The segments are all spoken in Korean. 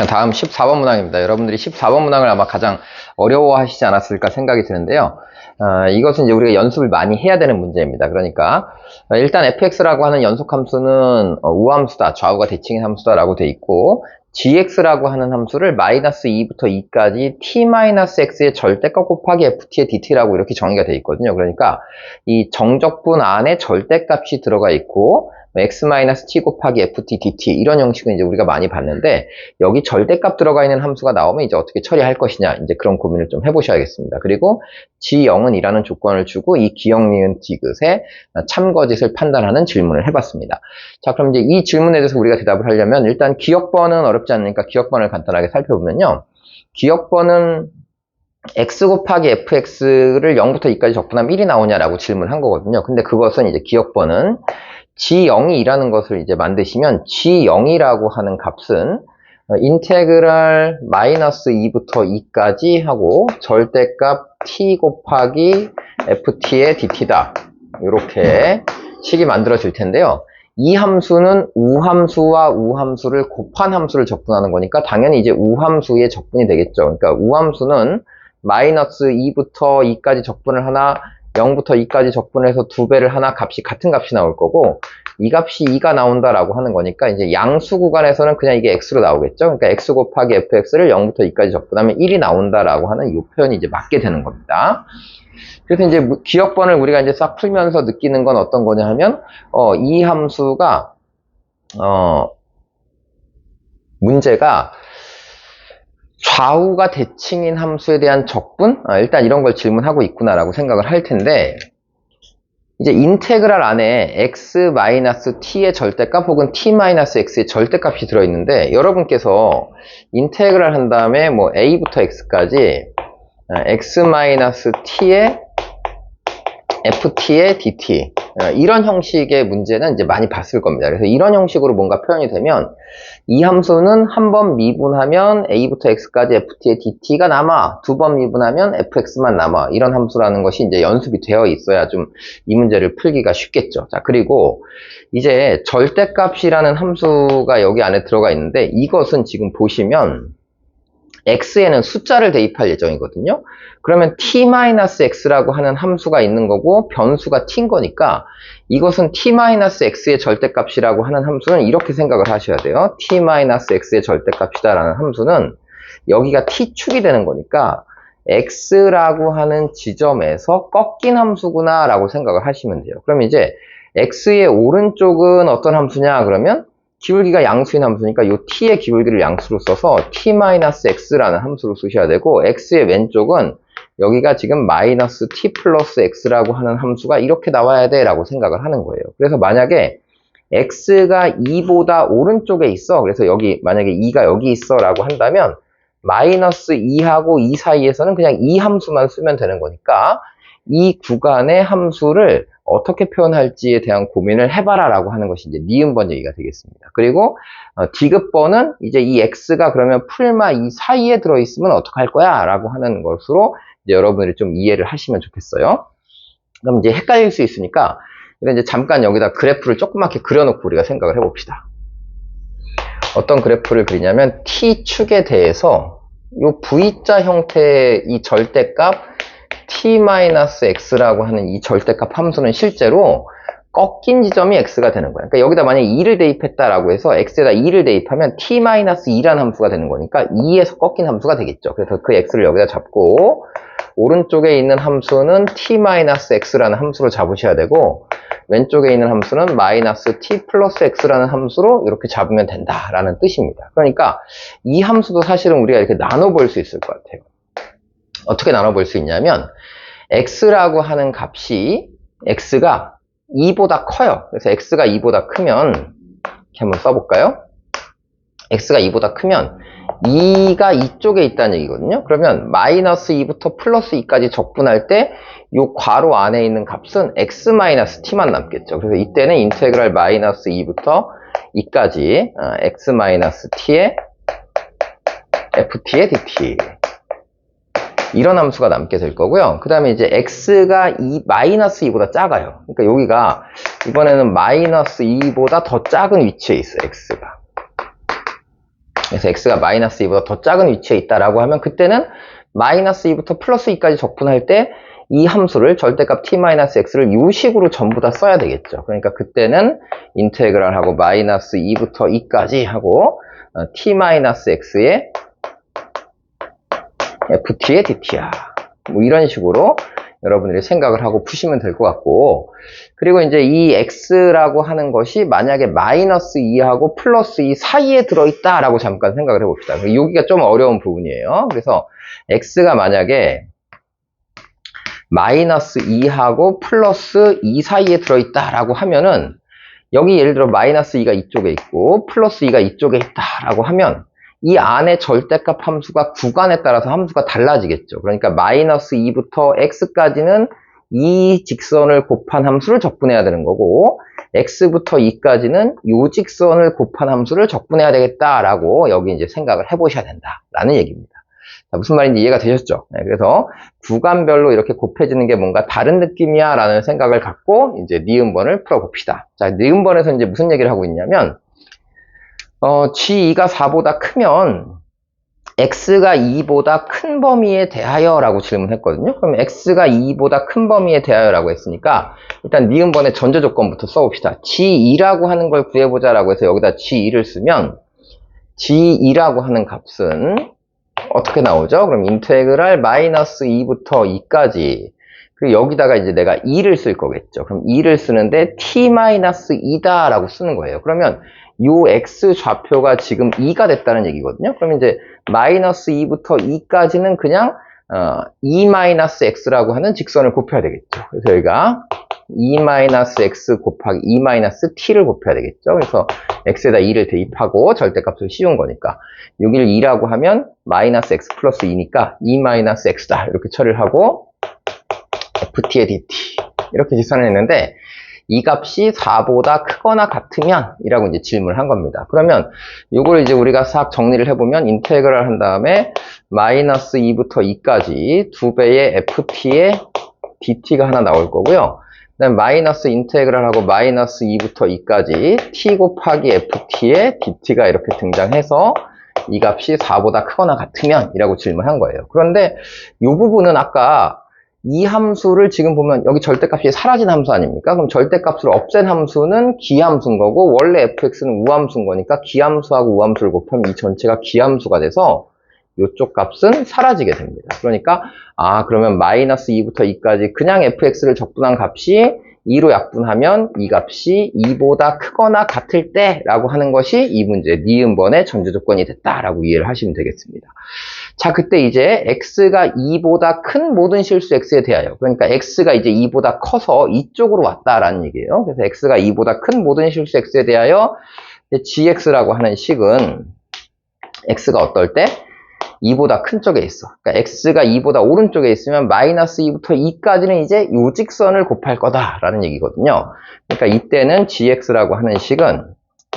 다음 14번 문항입니다. 여러분들이 14번 문항을 아마 가장 어려워하시지 않았을까 생각이 드는데요. 이것은 이제 우리가 연습을 많이 해야 되는 문제입니다. 그러니까 일단 fx라고 하는 연속함수는 우함수다, 좌우가 대칭인 함수다라고 돼 있고, gx라고 하는 함수를 마이너스 2부터 2까지 t-x의 절대값 곱하기 ft의 dt라고 이렇게 정의가 돼 있거든요. 그러니까 이 정적분 안에 절대값이 들어가 있고 x-t 곱하기 ft dt 이런 형식은 이제 우리가 많이 봤는데, 여기 절대값 들어가 있는 함수가 나오면 이제 어떻게 처리할 것이냐, 이제 그런 고민을 좀 해보셔야겠습니다. 그리고 g0은 이라는 조건을 주고 이 기역 니은 디귿의 참거짓을 판단하는 질문을 해봤습니다. 자, 그럼 이제 이 질문에 대해서 우리가 대답을 하려면 일단 기역번은 어렵지 않으니까 기역번을 간단하게 살펴보면요. 기역번은 x 곱하기 fx를 0부터 2까지 적분하면 1이 나오냐라고 질문한 거거든요. 근데 그것은 이제 기역번은 g0이 2라는 것을 이제 만드시면 g0이라고 하는 값은 인테그랄 마이너스 2부터 2까지 하고 절대값 t 곱하기 ft의 dt다. 이렇게 식이 만들어질 텐데요. 이 함수는 우함수와 우함수를 곱한 함수를 적분하는 거니까 당연히 이제 우함수의 적분이 되겠죠. 그러니까 우함수는 마이너스 2부터 2까지 적분을 하나, 0부터 2까지 적분을 해서 2배를 하나 값이 같은 값이 나올 거고, 이 값이 2가 나온다라고 하는 거니까 이제 양수 구간에서는 그냥 이게 x로 나오겠죠. 그러니까 x 곱하기 fx를 0부터 2까지 적분하면 1이 나온다라고 하는 이 표현이 이제 맞게 되는 겁니다. 그래서 이제 기역번을 우리가 이제 싹 풀면서 느끼는 건 어떤 거냐 하면, 이 함수가, 문제가 좌우가 대칭인 함수에 대한 적분? 일단 이런 걸 질문하고 있구나라고 생각을 할 텐데, 이제 인테그랄 안에 x-t의 절대값 혹은 t-x의 절대값이 들어있는데, 여러분께서 인테그랄 한 다음에 뭐 a부터 x까지 x-t의 ft의 dt 이런 형식의 문제는 이제 많이 봤을 겁니다. 그래서 이런 형식으로 뭔가 표현이 되면 이 함수는 한 번 미분하면 a부터 x까지 ft의 dt가 남아, 두 번 미분하면 fx만 남아, 이런 함수라는 것이 이제 연습이 되어 있어야 좀 이 문제를 풀기가 쉽겠죠. 자, 그리고 이제 절대값이라는 함수가 여기 안에 들어가 있는데, 이것은 지금 보시면 x에는 숫자를 대입할 예정이거든요. 그러면 t-x라고 하는 함수가 있는 거고 변수가 t인 거니까 이것은 t-x의 절대값이라고 하는 함수는 이렇게 생각을 하셔야 돼요. t-x의 절대값이다 라는 함수는 여기가 t축이 되는 거니까 x라고 하는 지점에서 꺾인 함수구나 라고 생각을 하시면 돼요. 그럼 이제 x의 오른쪽은 어떤 함수냐 그러면 기울기가 양수인 함수니까 요 t의 기울기를 양수로 써서 t-x라는 함수로 쓰셔야 되고, x의 왼쪽은 여기가 지금 마이너스 t 플러스 x라고 하는 함수가 이렇게 나와야 돼 라고 생각을 하는 거예요. 그래서 만약에 x가 2보다 오른쪽에 있어, 그래서 여기 만약에 2가 여기 있어 라고 한다면 마이너스 2하고 2 사이에서는 그냥 이 함수만 쓰면 되는 거니까 이 구간의 함수를 어떻게 표현할지에 대한 고민을 해봐라 라고 하는 것이 이제 니은번 얘기가 되겠습니다. 그리고 디귿번은 이제 이 x가 그러면 풀마 이 사이에 들어있으면 어떡할 거야 라고 하는 것으로 이제 여러분들이 좀 이해를 하시면 좋겠어요. 그럼 이제 헷갈릴 수 있으니까 이제 잠깐 여기다 그래프를 조그맣게 그려놓고 우리가 생각을 해봅시다. 어떤 그래프를 그리냐면 t축에 대해서 이 V자 형태의 이 절대값 t-x라고 하는 이 절대값 함수는 실제로 꺾인 지점이 x가 되는 거예요. 그러니까 여기다 만약에 2를 대입했다라고 해서 x에다 2를 대입하면 t-2라는 함수가 되는 거니까 2에서 꺾인 함수가 되겠죠. 그래서 그 x를 여기다 잡고 오른쪽에 있는 함수는 t-x라는 함수로 잡으셔야 되고, 왼쪽에 있는 함수는 마이너스 t 플러스 x라는 함수로 이렇게 잡으면 된다라는 뜻입니다. 그러니까 이 함수도 사실은 우리가 이렇게 나눠볼 수 있을 것 같아요. 어떻게 나눠볼 수 있냐면 x라고 하는 값이 x가 2보다 커요. 그래서 x가 2보다 크면 이렇게 한번 써볼까요? x가 2보다 크면 2가 이쪽에 있다는 얘기거든요. 그러면 마이너스 2부터 플러스 2까지 적분할 때 이 괄호 안에 있는 값은 x-t만 남겠죠. 그래서 이때는 인테그랄 마이너스 2부터 2까지 x-t의 ft의 dt 이런 함수가 남게 될 거고요. 그 다음에 이제 x가 마이너스 2보다 작아요. 그러니까 여기가 이번에는 마이너스 2보다 더 작은 위치에 있어요, x가. 그래서 x가 마이너스 2보다 더 작은 위치에 있다라고 하면 그때는 마이너스 2부터 플러스 2까지 적분할 때 이 함수를 절대값 t-x를 이 식으로 전부 다 써야 되겠죠. 그러니까 그때는 인테그랄 하고 마이너스 2부터 2까지 하고 t-x의 ft의 dt야. 뭐 이런 식으로 여러분들이 생각을 하고 푸시면 될 것 같고, 그리고 이제 이 x라고 하는 것이 만약에 마이너스 2하고 플러스 2 사이에 들어있다라고 잠깐 생각을 해봅시다. 여기가 좀 어려운 부분이에요. 그래서 x가 만약에 마이너스 2하고 플러스 2 사이에 들어있다라고 하면은 여기 예를 들어 마이너스 2가 이쪽에 있고 플러스 2가 이쪽에 있다라고 하면 이 안에 절대값 함수가 구간에 따라서 함수가 달라지겠죠. 그러니까 마이너스 2부터 x까지는 이 직선을 곱한 함수를 적분해야 되는 거고 x부터 2까지는 이 직선을 곱한 함수를 적분해야 되겠다라고 여기 이제 생각을 해보셔야 된다라는 얘기입니다. 자, 무슨 말인지 이해가 되셨죠? 네, 그래서 구간별로 이렇게 곱해지는 게 뭔가 다른 느낌이야 라는 생각을 갖고 이제 니은번을 풀어봅시다. 자, 니은번에서 이제 무슨 얘기를 하고 있냐면 G2가 4보다 크면 X가 2보다 큰 범위에 대하여 라고 질문했거든요. 그럼 X가 2보다 큰 범위에 대하여 라고 했으니까 일단 니은번의 전제 조건부터 써봅시다. G2라고 하는 걸 구해보자 라고 해서 여기다 G2를 쓰면 G2라고 하는 값은 어떻게 나오죠? 그럼 인테그랄 마이너스 2부터 2까지 그리고 여기다가 이제 내가 2를 쓸 거겠죠. 그럼 2를 쓰는데 t-2다 라고 쓰는 거예요. 그러면 요 x 좌표가 지금 2가 됐다는 얘기거든요. 그럼 이제 마이너스 2부터 2까지는 그냥 2-x라고 하는 직선을 곱해야 되겠죠. 그래서 여기가 2-x 곱하기 2-t를 곱해야 되겠죠. 그래서 x에다 2를 대입하고 절대값을 씌운 거니까 6을 2라고 하면 마이너스 x 플러스 2니까 2-x다 이렇게 처리를 하고 ft의 dt 이렇게 계산을 했는데 이 값이 4보다 크거나 같으면 이라고 이제 질문을 한 겁니다. 그러면 이걸 이제 우리가 싹 정리를 해보면 인테그랄 한 다음에 마이너스 2부터 2까지 2배의 ft의 dt가 하나 나올 거고요. 그 다음에 마이너스 인테그랄하고 마이너스 2부터 2까지 t 곱하기 ft의 dt가 이렇게 등장해서 이 값이 4보다 크거나 같으면 이라고 질문한 거예요. 그런데 이 부분은 아까 이 함수를 지금 보면 여기 절대값이 사라진 함수 아닙니까? 그럼 절대값을 없앤 함수는 기함수인 거고 원래 fx는 우함수인 거니까 기함수하고 우함수를 곱하면 이 전체가 기함수가 돼서 이쪽 값은 사라지게 됩니다. 그러니까 그러면 마이너스 2부터 2까지 그냥 fx를 적분한 값이 2로 약분하면 이 값이 2보다 크거나 같을 때 라고 하는 것이 이 문제 니은번의 전제조건이 됐다라고 이해를 하시면 되겠습니다. 자, 그때 이제 x가 2보다 큰 모든 실수 x에 대하여 그러니까 x가 이제 2보다 커서 이쪽으로 왔다라는 얘기예요. 그래서 x가 2보다 큰 모든 실수 x에 대하여 gx라고 하는 식은 x가 어떨 때? 2보다 큰 쪽에 있어. 그러니까 x가 2보다 오른쪽에 있으면 마이너스 2부터 2까지는 이제 요 직선을 곱할 거다라는 얘기거든요. 그러니까 이때는 gx라고 하는 식은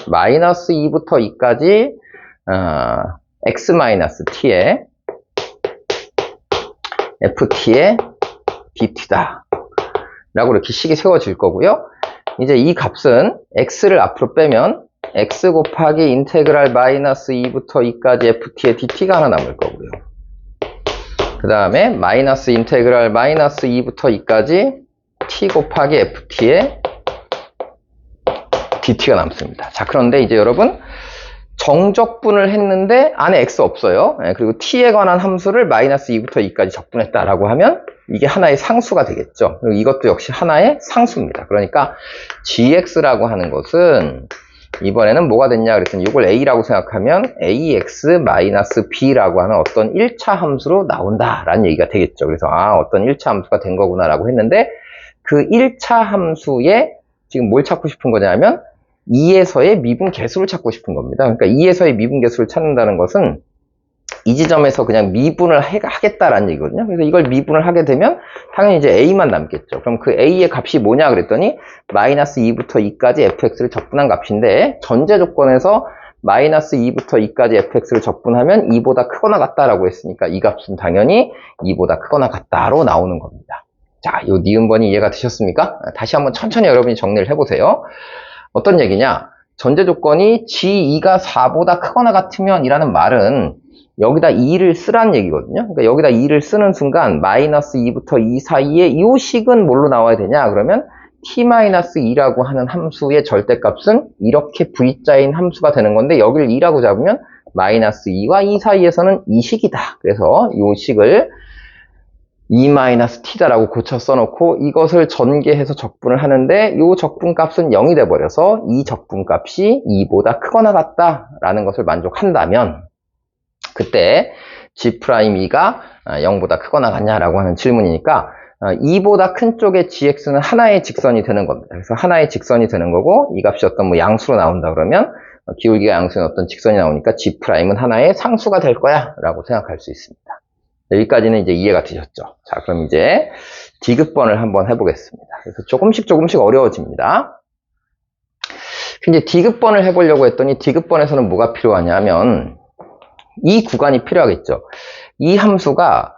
마이너스 2부터 2까지 x-t의 ft의 dt다 라고 이렇게 식이 세워질 거고요. 이제 이 값은 x를 앞으로 빼면 x 곱하기 인테그랄 마이너스 2부터 2까지 ft의 dt가 하나 남을 거고요. 그 다음에 마이너스 인테그랄 마이너스 2부터 2까지 t 곱하기 ft의 dt가 남습니다. 자, 그런데 이제 여러분 정적분을 했는데 안에 x 없어요. 그리고 t에 관한 함수를 마이너스 2부터 2까지 적분했다라고 하면 이게 하나의 상수가 되겠죠. 그리고 이것도 역시 하나의 상수입니다. 그러니까 gx라고 하는 것은 이번에는 뭐가 됐냐 그랬더니 이걸 a라고 생각하면 ax-b라고 하는 어떤 1차 함수로 나온다라는 얘기가 되겠죠. 그래서 어떤 1차 함수가 된 거구나 라고 했는데 그 1차 함수에 지금 뭘 찾고 싶은 거냐면 2에서의 미분 개수를 찾고 싶은 겁니다. 그러니까 2에서의 미분 개수를 찾는다는 것은 이 지점에서 그냥 미분을 하겠다라는 얘기거든요. 그래서 이걸 미분을 하게 되면 당연히 이제 a만 남겠죠. 그럼 그 a의 값이 뭐냐 그랬더니 마이너스 2부터 2까지 fx를 적분한 값인데 전제 조건에서 마이너스 2부터 2까지 fx를 적분하면 2보다 크거나 같다라고 했으니까 이 값은 당연히 2보다 크거나 같다로 나오는 겁니다. 자, 요 니은번이 이해가 되셨습니까? 다시 한번 천천히 여러분이 정리를 해보세요. 어떤 얘기냐? 전제 조건이 G2가 4보다 크거나 같으면 이라는 말은 여기다 2를 쓰라는 얘기거든요. 그러니까 여기다 2를 쓰는 순간 마이너스 2부터 2 사이에 이 식은 뭘로 나와야 되냐? 그러면 t-2라고 하는 함수의 절대값은 이렇게 V자인 함수가 되는 건데 여기를 2라고 잡으면 마이너스 2와 2 사이에서는 이 식이다. 그래서 이 식을 2-t다라고 고쳐 써놓고 이것을 전개해서 적분을 하는데 이 적분값은 0이 돼버려서 이 적분값이 2보다 크거나 같다라는 것을 만족한다면 그때 G'2가 0보다 크거나 같냐라고 하는 질문이니까 2보다 큰 쪽의 gx는 하나의 직선이 되는 겁니다. 그래서 하나의 직선이 되는 거고 이 값이 어떤 뭐 양수로 나온다 그러면 기울기가 양수인 어떤 직선이 나오니까 G'은 하나의 상수가 될 거야 라고 생각할 수 있습니다. 여기까지는 이제 이해가 되셨죠? 자, 그럼 이제 디귿번을 한번 해보겠습니다. 그래서 조금씩 어려워집니다. 이제 디귿번을 해보려고 했더니 디귿번에서는 뭐가 필요하냐면 이 구간이 필요하겠죠. 이 함수가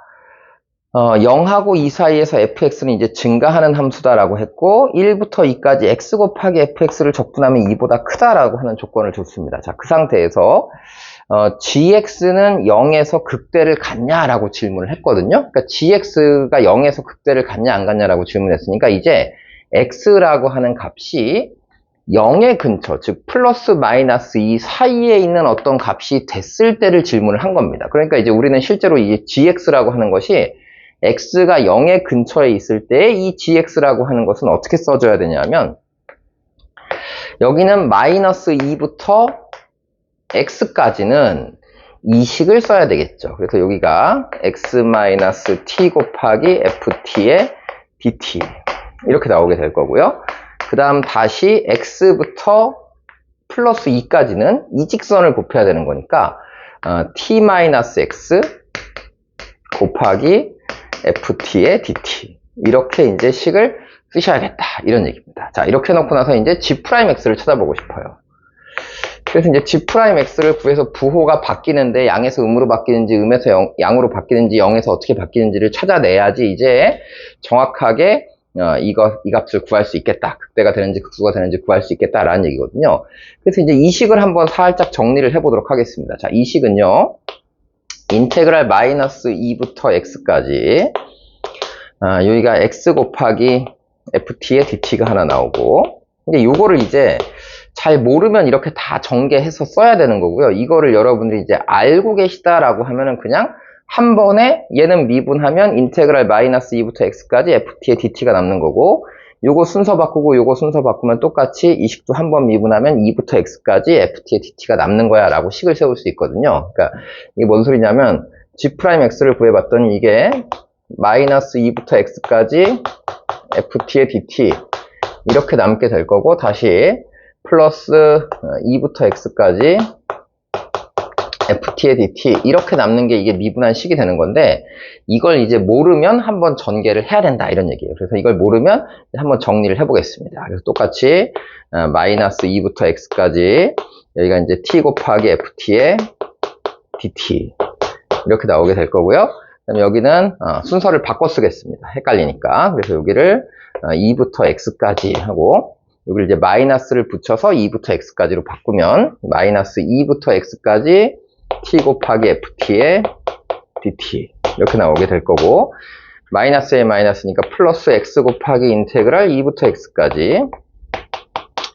0하고 2 사이에서 fx는 이제 증가하는 함수다라고 했고 1부터 2까지 x 곱하기 fx를 적분하면 2보다 크다라고 하는 조건을 줬습니다. 자, 그 상태에서 gx는 0에서 극대를 갖냐라고 질문을 했거든요. 그러니까 gx가 0에서 극대를 갖냐 안 갖냐라고 질문했으니까 이제 x라고 하는 값이 0의 근처, 즉 플러스 마이너스 2 사이에 있는 어떤 값이 됐을 때를 질문을 한 겁니다. 그러니까 이제 우리는 실제로 이 gx라고 하는 것이 x가 0의 근처에 있을 때 이 gx라고 하는 것은 어떻게 써줘야 되냐면 여기는 마이너스 2부터 x까지는 이 식을 써야 되겠죠. 그래서 여기가 x-t 곱하기 ft의 dt 이렇게 나오게 될 거고요. 그 다음 다시 x부터 플러스 2까지는 이 직선을 곱해야 되는 거니까 t-x 곱하기 ft의 dt 이렇게 이제 식을 쓰셔야겠다 이런 얘기입니다. 자, 이렇게 놓고 나서 이제 g'x를 찾아보고 싶어요. 그래서 이제 g'x를 구해서 부호가 바뀌는데 양에서 음으로 바뀌는지 음에서 양으로 바뀌는지 0에서 어떻게 바뀌는지를 찾아내야지 이제 정확하게 이 값을 구할 수 있겠다. 극대가 되는지 극수가 되는지 구할 수 있겠다라는 얘기거든요. 그래서 이제 이 식을 한번 살짝 정리를 해보도록 하겠습니다. 자, 이 식은요. 인테그랄 마이너스 2부터 x까지 여기가 x 곱하기 ft의 dt가 하나 나오고 근데 요거를 이제 잘 모르면 이렇게 다 전개해서 써야 되는 거고요. 이거를 여러분들이 이제 알고 계시다라고 하면은 그냥 한 번에 얘는 미분하면 인테그랄 마이너스 2부터 x까지 ft의 dt가 남는 거고 요거 순서 바꾸고 요거 순서 바꾸면 똑같이 이 식도 한 번 미분하면 2부터 x까지 ft의 dt가 남는 거야 라고 식을 세울 수 있거든요. 그러니까 이게 뭔 소리냐면 g'x를 구해봤더니 이게 마이너스 2부터 x까지 ft의 dt 이렇게 남게 될 거고 다시 플러스 2부터 x까지 ft의 dt 이렇게 남는 게 이게 미분한 식이 되는 건데 이걸 이제 모르면 한번 전개를 해야 된다 이런 얘기예요. 그래서 이걸 모르면 한번 정리를 해보겠습니다. 그래서 똑같이 마이너스 2부터 x까지 여기가 이제 t 곱하기 ft의 dt 이렇게 나오게 될 거고요. 그다음에 여기는 순서를 바꿔 쓰겠습니다. 헷갈리니까. 그래서 여기를 2부터 x까지 하고 여기를 이제 마이너스를 붙여서 2부터 x까지로 바꾸면 마이너스 2부터 x까지 t 곱하기 ft의 dt 이렇게 나오게 될 거고 마이너스에 마이너스니까 플러스 x 곱하기 인테그랄 2부터 x까지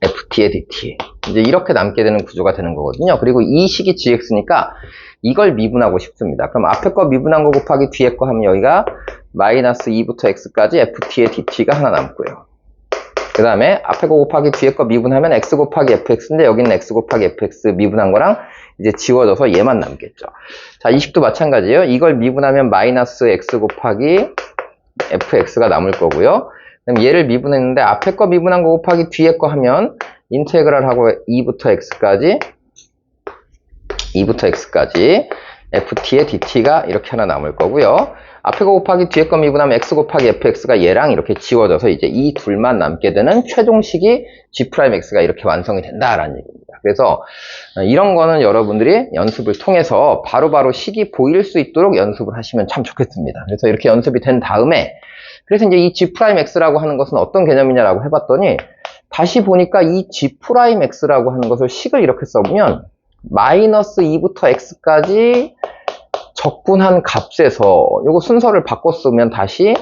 ft의 dt 이제 이렇게 남게 되는 구조가 되는 거거든요. 그리고 이 식이 gx니까 이걸 미분하고 싶습니다. 그럼 앞에 거 미분한 거 곱하기 뒤에 거 하면 여기가 마이너스 2부터 x까지 ft의 dt가 하나 남고요. 그 다음에 앞에 거 곱하기 뒤에 거 미분하면 x 곱하기 fx인데 여기는 x 곱하기 fx 미분한 거랑 이제 지워져서 얘만 남겠죠. 자, 이 식도 마찬가지예요. 이걸 미분하면 마이너스 x 곱하기 fx가 남을 거고요. 그럼 얘를 미분했는데 앞에 거 미분한 거 곱하기 뒤에 거 하면 인테그랄하고 2부터 x까지 ft의 dt가 이렇게 하나 남을 거고요. 앞에 거 곱하기 뒤에 거 미분하면 x 곱하기 fx가 얘랑 이렇게 지워져서 이제 이 둘만 남게 되는 최종식이 g'x가 이렇게 완성이 된다라는 얘기입니다. 그래서 이런 거는 여러분들이 연습을 통해서 바로바로 식이 보일 수 있도록 연습을 하시면 참 좋겠습니다. 그래서 이렇게 연습이 된 다음에 그래서 이제 이 g'x라고 하는 것은 어떤 개념이냐라고 해봤더니 다시 보니까 이 g'x라고 하는 것을 식을 이렇게 써보면 마이너스 2부터 x까지 적분한 값에서 요거 순서를 바꿔 쓰면 다시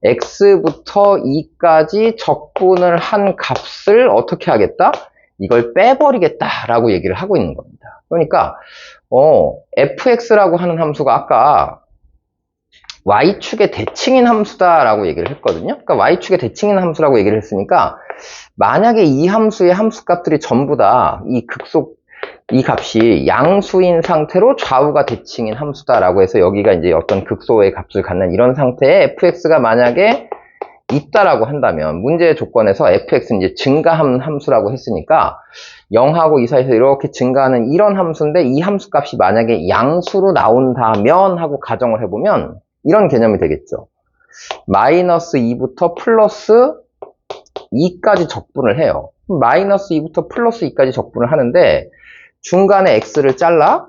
x부터 2까지 적분을 한 값을 어떻게 하겠다? 이걸 빼버리겠다라고 얘기를 하고 있는 겁니다. 그러니까 fx라고 하는 함수가 아까 y축의 대칭인 함수다라고 얘기를 했거든요. 그러니까 y축의 대칭인 함수라고 얘기를 했으니까 만약에 이 함수의 함수값들이 전부 다 이 값이 양수인 상태로 좌우가 대칭인 함수다라고 해서 여기가 이제 어떤 극소의 값을 갖는 이런 상태에 fx가 만약에 있다라고 한다면 문제의 조건에서 fx는 이제 증가하는 함수라고 했으니까 0하고 2 사이에서 이렇게 증가하는 이런 함수인데 이 함수 값이 만약에 양수로 나온다면 하고 가정을 해보면 이런 개념이 되겠죠. 마이너스 2부터 플러스 2까지 적분을 해요. 마이너스 2부터 플러스 2까지 적분을 하는데 중간에 x를 잘라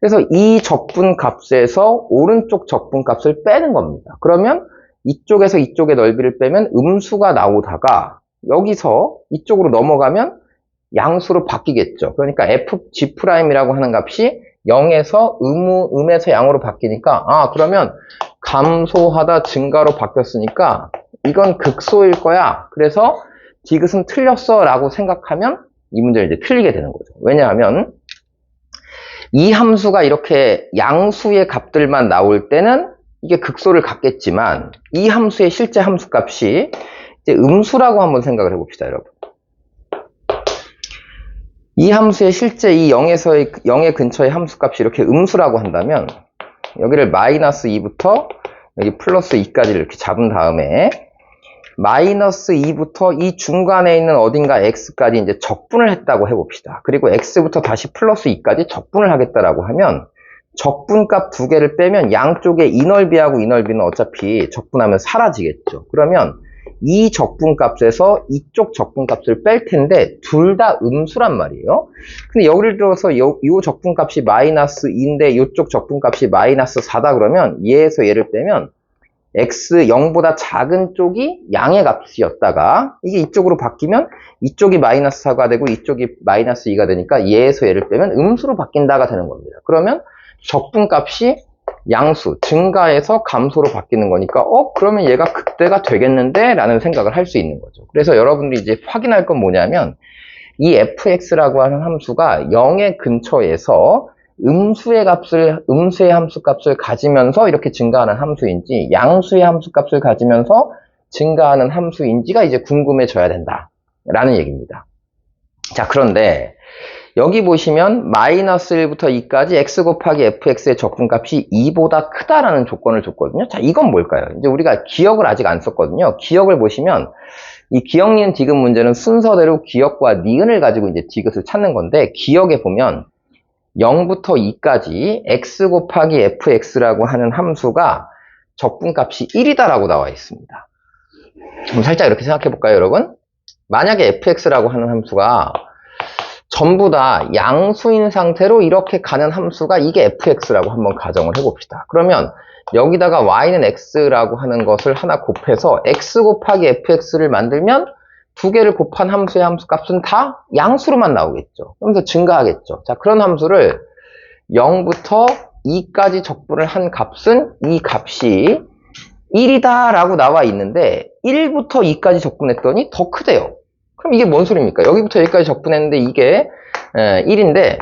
그래서 이 적분 값에서 오른쪽 적분 값을 빼는 겁니다. 그러면 이쪽에서 이쪽의 넓이를 빼면 음수가 나오다가 여기서 이쪽으로 넘어가면 양수로 바뀌겠죠. 그러니까 fg'이라고 하는 값이 0에서 음에서 양으로 바뀌니까 그러면 감소하다 증가로 바뀌었으니까 이건 극소일 거야. 그래서 디귿은 틀렸어 라고 생각하면 이 문제를 이제 틀리게 되는 거죠. 왜냐하면 이 함수가 이렇게 양수의 값들만 나올 때는 이게 극소를 갖겠지만 이 함수의 실제 함수 값이 이제 음수라고 한번 생각을 해봅시다, 여러분. 이 함수의 실제 이 0의 근처의 함수 값이 이렇게 음수라고 한다면 여기를 마이너스 2부터 여기 플러스 2까지 이렇게 잡은 다음에 마이너스 2부터 이 중간에 있는 어딘가 x까지 이제 적분을 했다고 해봅시다. 그리고 x부터 다시 플러스 2까지 적분을 하겠다라고 하면 적분값 두 개를 빼면 양쪽에 이 넓이하고 이 넓이는 어차피 적분하면 사라지겠죠. 그러면 이 적분값에서 이쪽 적분값을 뺄 텐데 둘 다 음수란 말이에요. 근데 예를 들어서 요 적분값이 마이너스 2인데 이쪽 적분값이 마이너스 4다 그러면 얘에서 얘를 빼면 x 0보다 작은 쪽이 양의 값이었다가 이게 이쪽으로 바뀌면 이쪽이 마이너스 4가 되고 이쪽이 마이너스 2가 되니까 얘에서 얘를 빼면 음수로 바뀐다가 되는 겁니다. 그러면 적분값이 양수, 증가해서 감소로 바뀌는 거니까 그러면 얘가 극대가 되겠는데? 라는 생각을 할 수 있는 거죠. 그래서 여러분들이 이제 확인할 건 뭐냐면 이 fx라고 하는 함수가 0의 근처에서 음수의 함수 값을 가지면서 이렇게 증가하는 함수인지 양수의 함수 값을 가지면서 증가하는 함수인지가 이제 궁금해져야 된다 라는 얘기입니다. 자, 그런데 여기 보시면 마이너스 1부터 2까지 x 곱하기 fx의 적분값이 2보다 크다라는 조건을 줬거든요. 자, 이건 뭘까요? 이제 우리가 기억을 아직 안 썼거든요. 기억을 보시면 이 기억, 니은, 디귿 문제는 순서대로 기억과 니은을 가지고 이제 디귿을 찾는 건데 기억에 보면 0부터 2까지 x 곱하기 fx라고 하는 함수가 적분값이 1이다라고 나와 있습니다. 그럼 살짝 이렇게 생각해 볼까요, 여러분? 만약에 fx라고 하는 함수가 전부 다 양수인 상태로 이렇게 가는 함수가 이게 fx라고 한번 가정을 해봅시다. 그러면 여기다가 y는 x라고 하는 것을 하나 곱해서 x 곱하기 fx를 만들면 두 개를 곱한 함수의 함수값은 다 양수로만 나오겠죠. 그러면서 증가하겠죠. 자, 그런 함수를 0부터 2까지 적분을 한 값은 이 값이 1이다 라고 나와 있는데 1부터 2까지 적분했더니 더 크대요. 그럼 이게 뭔 소리입니까? 여기부터 여기까지 적분했는데 이게 1인데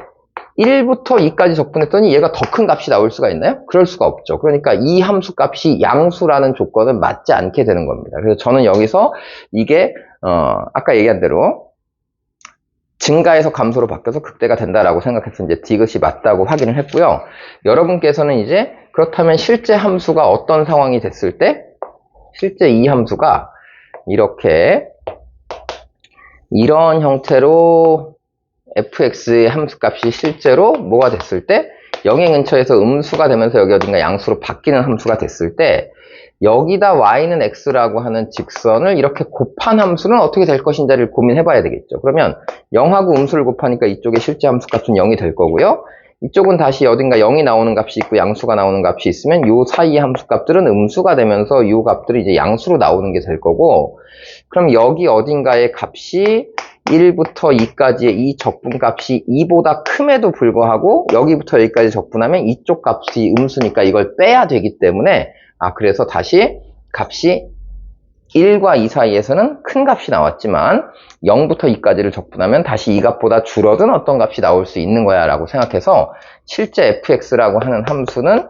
1부터 2까지 적분했더니 얘가 더 큰 값이 나올 수가 있나요? 그럴 수가 없죠. 그러니까 이 함수 값이 양수라는 조건은 맞지 않게 되는 겁니다. 그래서 저는 여기서 이게 아까 얘기한 대로 증가해서 감소로 바뀌어서 극대가 된다라고 생각해서 이제 디귿이 맞다고 확인을 했고요. 여러분께서는 이제 그렇다면 실제 함수가 어떤 상황이 됐을 때 실제 이 함수가 이렇게 이런 형태로 fx의 함수값이 실제로 뭐가 됐을 때 0의 근처에서 음수가 되면서 여기 어딘가 양수로 바뀌는 함수가 됐을 때 여기다 y는 x라고 하는 직선을 이렇게 곱한 함수는 어떻게 될 것인지를 고민해 봐야 되겠죠. 그러면 0하고 음수를 곱하니까 이쪽에 실제 함수값은 0이 될 거고요. 이쪽은 다시 어딘가 0이 나오는 값이 있고 양수가 나오는 값이 있으면 요 사이 함수 값들은 음수가 되면서 요 값들이 이제 양수로 나오는 게 될 거고, 그럼 여기 어딘가의 값이 1부터 2까지의 이 적분값이 2보다 큼에도 불구하고 여기부터 여기까지 적분하면 이쪽 값이 음수니까 이걸 빼야 되기 때문에, 그래서 다시 값이 1과 2 사이에서는 큰 값이 나왔지만 0부터 2까지를 적분하면 다시 이 값보다 줄어든 어떤 값이 나올 수 있는 거야 라고 생각해서, 실제 fx라고 하는 함수는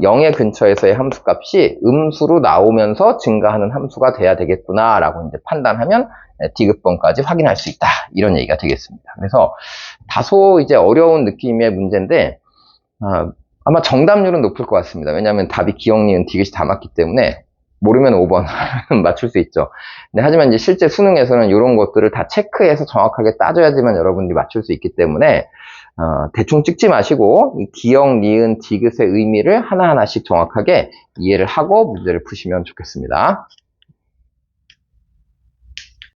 0의 근처에서의 함수 값이 음수로 나오면서 증가하는 함수가 돼야 되겠구나 라고 이제 판단하면 디귿번까지 확인할 수 있다, 이런 얘기가 되겠습니다. 그래서 다소 이제 어려운 느낌의 문제인데 아마 정답률은 높을 것 같습니다. 왜냐하면 답이 기억, 니은, 디귿이 다 맞기 때문에 모르면 5번 맞출 수 있죠. 근데 하지만 이제 실제 수능에서는 이런 것들을 다 체크해서 정확하게 따져야지만 여러분들이 맞출 수 있기 때문에 대충 찍지 마시고 이 기억, 니은, 디귿의 의미를 하나하나씩 정확하게 이해를 하고 문제를 푸시면 좋겠습니다.